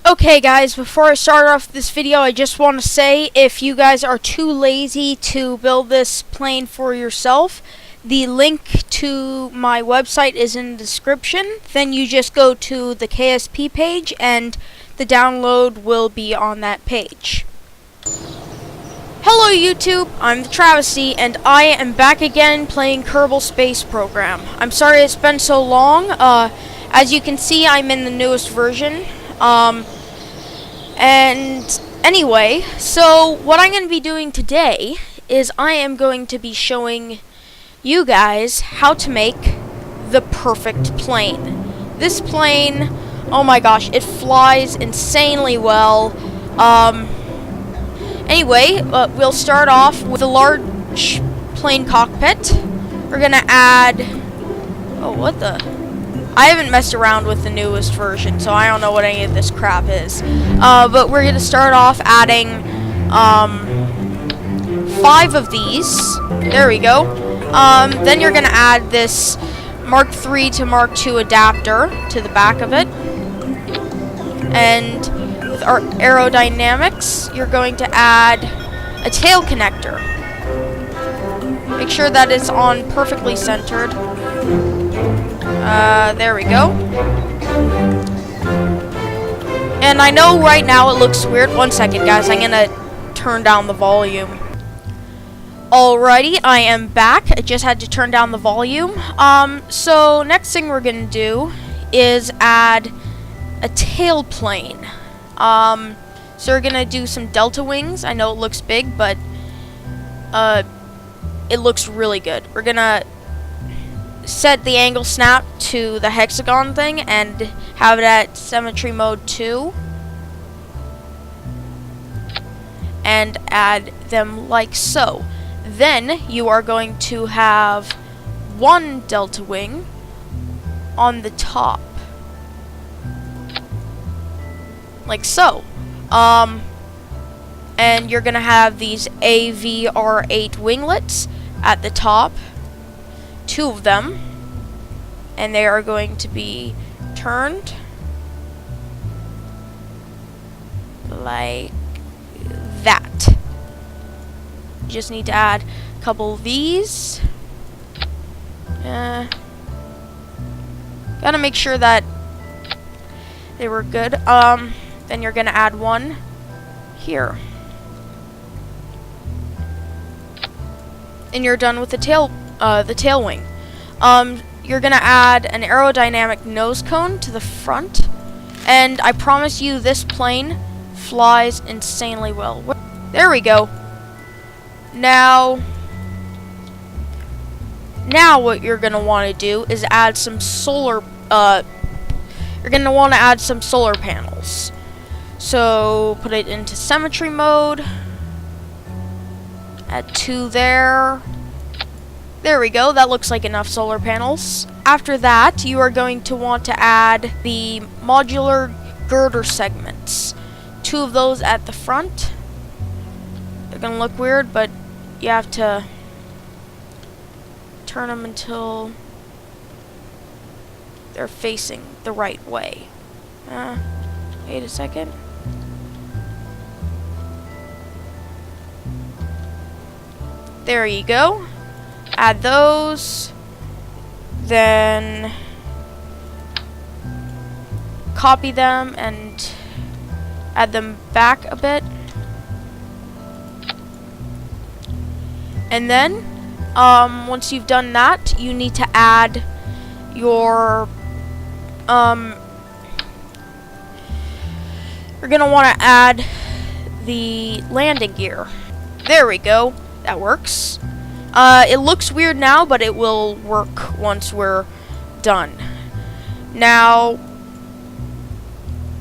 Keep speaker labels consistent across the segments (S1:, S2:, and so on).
S1: Okay guys, before I start off this video, I just want to say if you guys are too lazy to build this plane for yourself, the link to my website is in the description. Then you just go to the KSP page and the download will be on that page. Hello YouTube, I'm the Travesty and I am back again playing Kerbal Space Program. I'm sorry it's been so long. As you can see, I'm in the newest version. And anyway, so what I'm going to be doing today is I am going to be showing you guys how to make the perfect plane. This plane, oh my gosh, it flies insanely well. Anyway, we'll start off with a large plane cockpit. We're going to add, oh what the... I haven't messed around with the newest version, so I don't know what any of this crap is. But we're going to start off adding 5 of these. There we go. Then you're going to add this Mark III to Mark II adapter to the back of it. And with our aerodynamics, you're going to add a tail connector. Make sure that it's on perfectly centered. There we go. And I know right now it looks weird. One second, guys. I'm gonna turn down the volume. Alrighty, I am back. I just had to turn down the volume. So next thing we're gonna do is add a tail plane. So we're gonna do some delta wings. I know it looks big, but it looks really good. We're gonna set the angle snap to the hexagon thing and have it at symmetry mode 2 and add them like so. Then you are going to have one delta wing on the top like so. And you're gonna have these AVR8 winglets at the top, 2 of them, and they are going to be turned like that. You just need to add a couple of these. Gotta make sure that they were good. Then you're gonna add one here. And you're done with the tail wing. You're gonna add an aerodynamic nose cone to the front, and I promise you this plane flies insanely well. There we go. Now what you're gonna want to do is add some solar. You're gonna want to add some solar panels. So put it into symmetry mode. Add 2 there. There we go, that looks like enough solar panels. After that, you are going to want to add the modular girder segments. 2 of those at the front. They're gonna look weird, but you have to turn them until they're facing the right way. Wait a second. There you go. Add those, then copy them and add them back a bit, and then once you've done that, you need to add your you're gonna want to add the landing gear. There we go, that works. It looks weird now, but it will work once we're done. Now,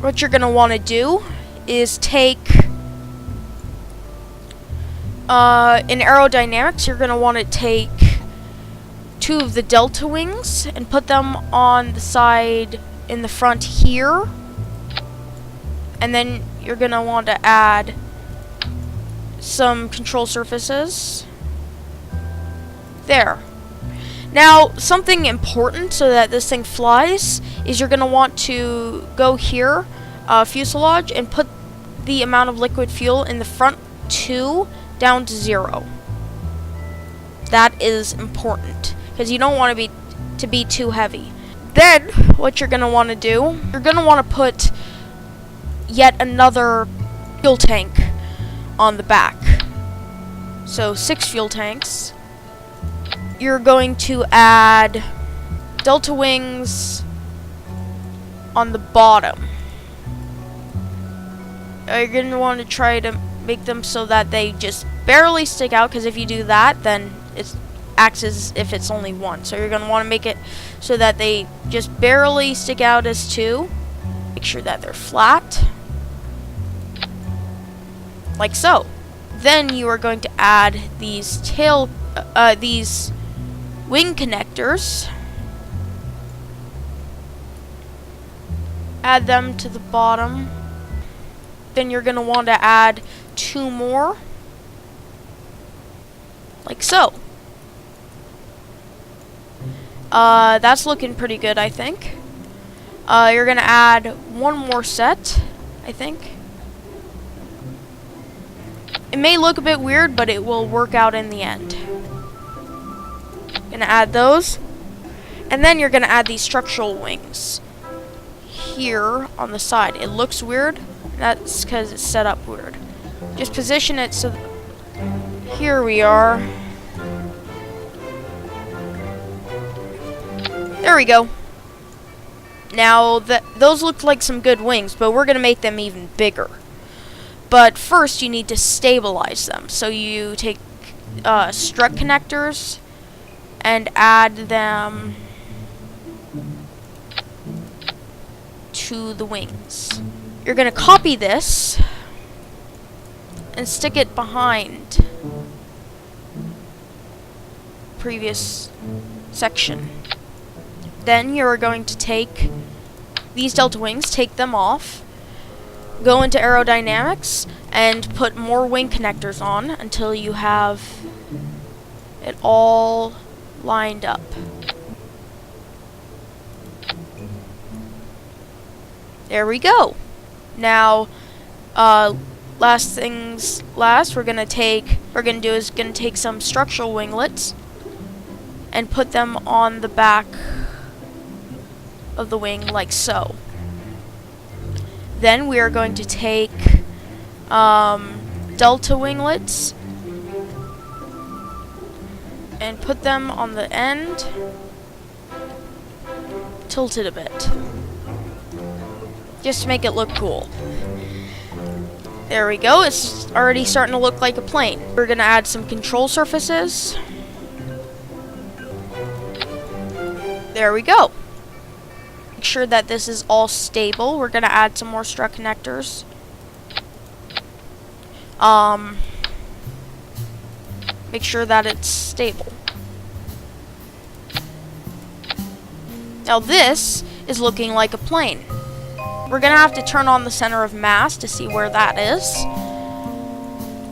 S1: what you're going to want to do is take, in aerodynamics, you're going to want to take 2 of the delta wings and put them on the side in the front here. And then you're going to want to add some control surfaces. There. Now, something important so that this thing flies is you're going to want to go here fuselage and put the amount of liquid fuel in the front 2 down to 0. That is important because you don't want to be too heavy. Then what you're going to want to do, you're going to want to put yet another fuel tank on the back. So 6 fuel tanks. You're going to add delta wings on the bottom. You're going to want to try to make them so that they just barely stick out, because if you do that, then it acts as if it's only 1. So you're going to want to make it so that they just barely stick out as 2. Make sure that they're flat, like so. Then you are going to add these these wing connectors. Add them to the bottom. Then you're going to want to add 2 more, like so. That's looking pretty good, I think. You're going to add 1 more set, I think. It may look a bit weird, but it will work out in the end. Gonna add those. And then you're gonna add these structural wings here on the side. It looks weird. That's because it's set up weird. Just position it so here we are. There we go. Now those look like some good wings, but we're gonna make them even bigger. But first you need to stabilize them. So you take strut connectors and add them to the wings. You're going to copy this and stick it behind previous section. Then you're going to take these delta wings, take them off, go into aerodynamics, and put more wing connectors on until you have it all lined up. There we go. Now, last things last, we're gonna take some structural winglets and put them on the back of the wing like so. Then we are going to take delta winglets and put them on the end, tilt it a bit, just to make it look cool. There we go, it's already starting to look like a plane. We're gonna add some control surfaces. There we go. Make sure that this is all stable. We're gonna add some more strut connectors. Make sure that it's stable. Now this is looking like a plane. We're gonna have to turn on the center of mass to see where that is.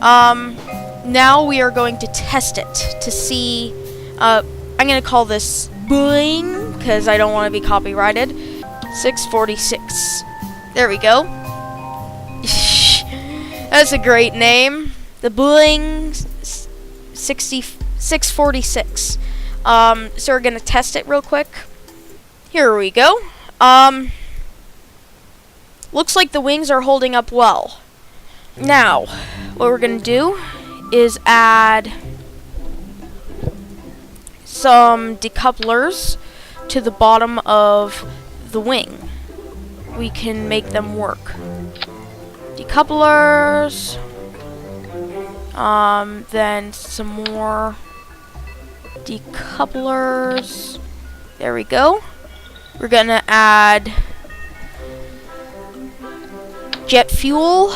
S1: Now we are going to test it to see. I'm gonna call this Boing because I don't want to be copyrighted. 646. There we go. That's a great name. The Boing 646. So we're gonna test it real quick. Here we go. Looks like the wings are holding up well. Now, what we're gonna do is add some decouplers to the bottom of the wing. We can make them work. Decouplers. Then some more decouplers. There we go. We're gonna add jet fuel.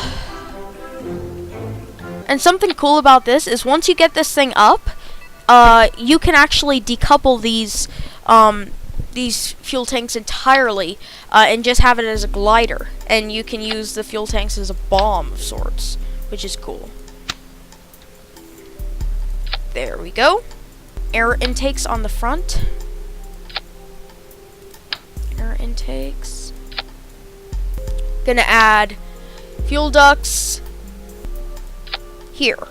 S1: And something cool about this is once you get this thing up, you can actually decouple these fuel tanks entirely and just have it as a glider. And you can use the fuel tanks as a bomb of sorts, which is cool. There we go. Air intakes on the front. Air intakes. Gonna add fuel ducts here.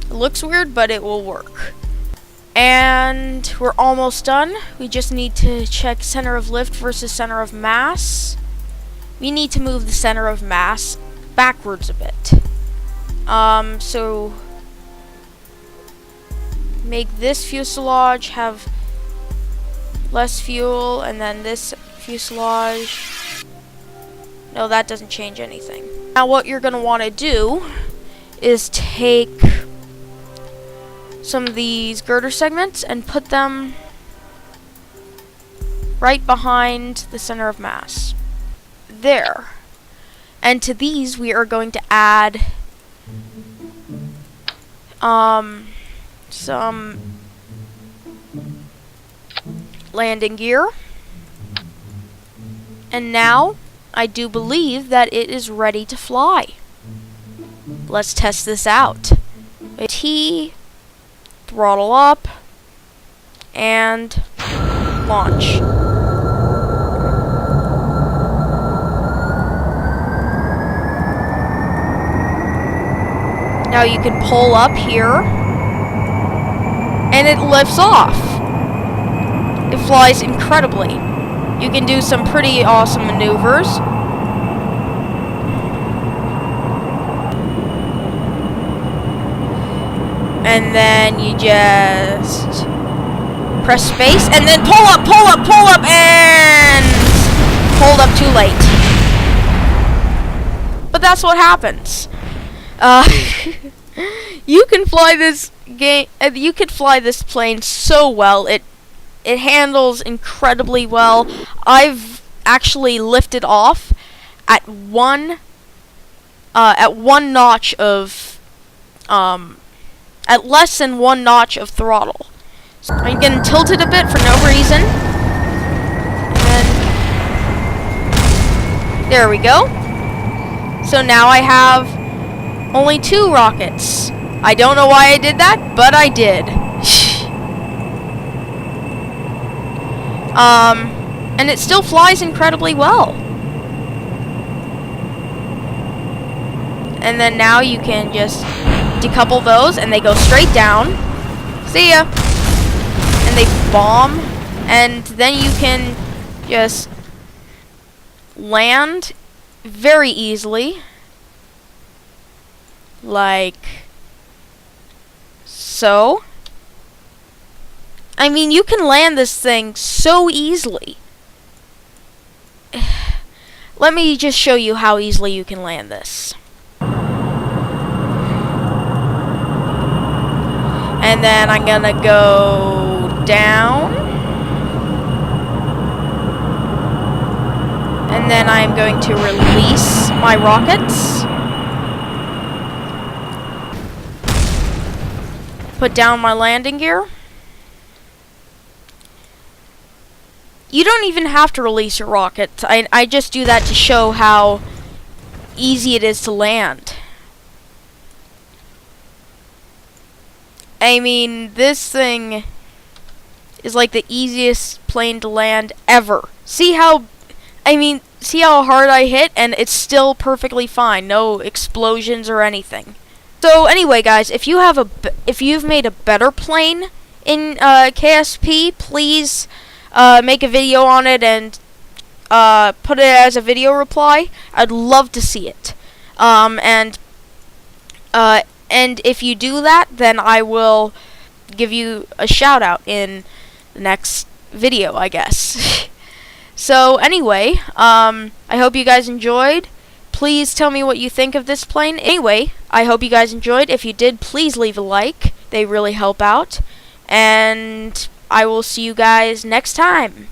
S1: It looks weird, but it will work. And we're almost done. We just need to check center of lift versus center of mass. We need to move the center of mass backwards a bit. So make this fuselage have less fuel, and then this fuselage. No, that doesn't change anything. Now what you're going to want to do is take some of these girder segments and put them right behind the center of mass. There. And to these we are going to add some landing gear. And now I do believe that it is ready to fly. Let's test this out. T, throttle up, and launch. Now you can pull up here, and it lifts off. It flies incredibly. You can do some pretty awesome maneuvers. And then you just press space, and then pull up, and hold up too late. But that's what happens. You can fly this game. You could fly this plane so well. It handles incredibly well. I've actually lifted off at one notch of at less than one notch of throttle. So I'm getting tilted a bit for no reason. And there we go. So now I have only 2 rockets. I don't know why I did that, but I did. And it still flies incredibly well. And then now you can just decouple those, and they go straight down. See ya. And they bomb, and then you can just land very easily, like so. I mean, you can land this thing so easily. Let me just show you how easily you can land this. And then I'm gonna go down. And then I'm going to release my rockets. Put down my landing gear. You don't even have to release your rockets. I just do that to show how easy it is to land. I mean, this thing is like the easiest plane to land ever. See how hard I hit, and it's still perfectly fine. No explosions or anything. So anyway, guys, if you've made a better plane in KSP, please make a video on it and put it as a video reply. I'd love to see it. And if you do that, then I will give you a shout out in the next video, I guess. So anyway, I hope you guys enjoyed. Please tell me what you think of this plane. Anyway, I hope you guys enjoyed. If you did, please leave a like. They really help out. And I will see you guys next time.